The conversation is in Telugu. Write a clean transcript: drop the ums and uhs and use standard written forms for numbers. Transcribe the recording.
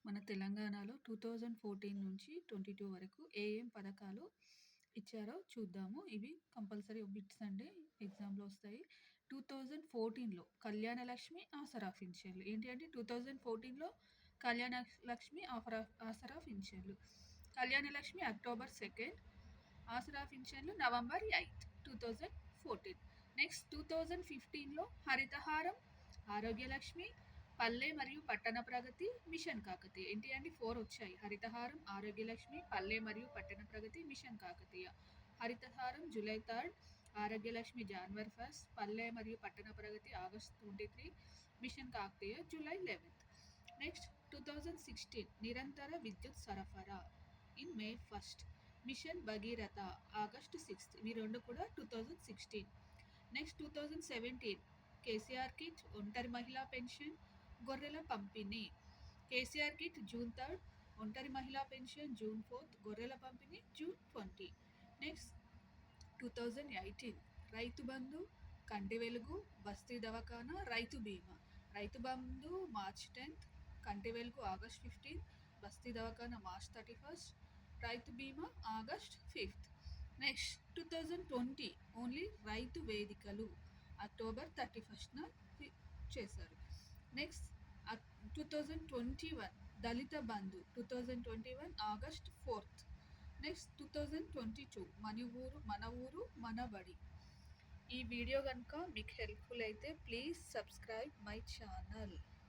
మన తెలంగాణలో 2014 నుంచి 22 వరకు ఏం పథకాలు ఇచ్చారో చూద్దాము. ఇవి కంపల్సరీ బిట్స్ అండి. ఎగ్జామ్‌లో వస్తాయి. 2014లో కళ్యాణ లక్ష్మి, ఆసరా పింఛన్లు. ఏంటి అంటే 2014లో కళ్యాణ లక్ష్మి, ఆసరా పింఛన్లు. కళ్యాణ లక్ష్మి అక్టోబర్ 2, ఆసరా పింఛన్లు నవంబర్ 8, 2014. నెక్స్ట్ 2015లో హరితహారం, ఆరోగ్యలక్ష్మి, పల్లె మరియు పట్టణ ప్రగతి, మిషన్ కాకతీయ. ఏంటి అంటే 4 వచ్చాయి. హరితహారం, ఆరోగ్యలక్ష్మి, పల్లె మరియు పట్టణ ప్రగతి, మిషన్ కాకతీయ. హరితహారం జూలై 3, ఆరోగ్యలక్ష్మి జనవరి 1, పల్లె మరియు Pattana Pragathi August 23, mission Kakatiya July 11. Next 2016 నిరంతర విద్యుత్ సరఫరా in May 1, mission Bhagiratha August 6. ఇవి రెండు కూడా 2016. నెక్స్ట్ 2017 కేసీఆర్ కిట్, ఒంటరి మహిళా పెన్షన్, గొర్రెల పంపిణీ. కేసీఆర్ కిట్ జూన్ 3, ఒంటరి మహిళా పెన్షన్ జూన్ 4, గొర్రెల పంపిణీ జూన్ 20. నెక్స్ట్ 2018 రైతు బంధు, కంటి వెలుగు, బస్తీ దవాఖానా, రైతు బీమా. రైతు బంధు మార్చ్ 10, కంటి వెలుగు ఆగస్ట్ 15, బస్తీ దవాఖానా మార్చ్ 31, రైతు బీమా ఆగస్ట్ 5. నెక్స్ట్ 2020 ఓన్లీ రైతు వేదికలు అక్టోబర్ 31న చేశారు. నెక్స్ట్ 2021 దళిత బంధు 2021 ఆగస్ట్ 4. నెక్స్ట్ 2022 మన ఊరు మన బడి. ఈ వీడియో కనుక మీకు హెల్ప్ఫుల్ అయితే ప్లీజ్ సబ్స్క్రైబ్ మై ఛానల్.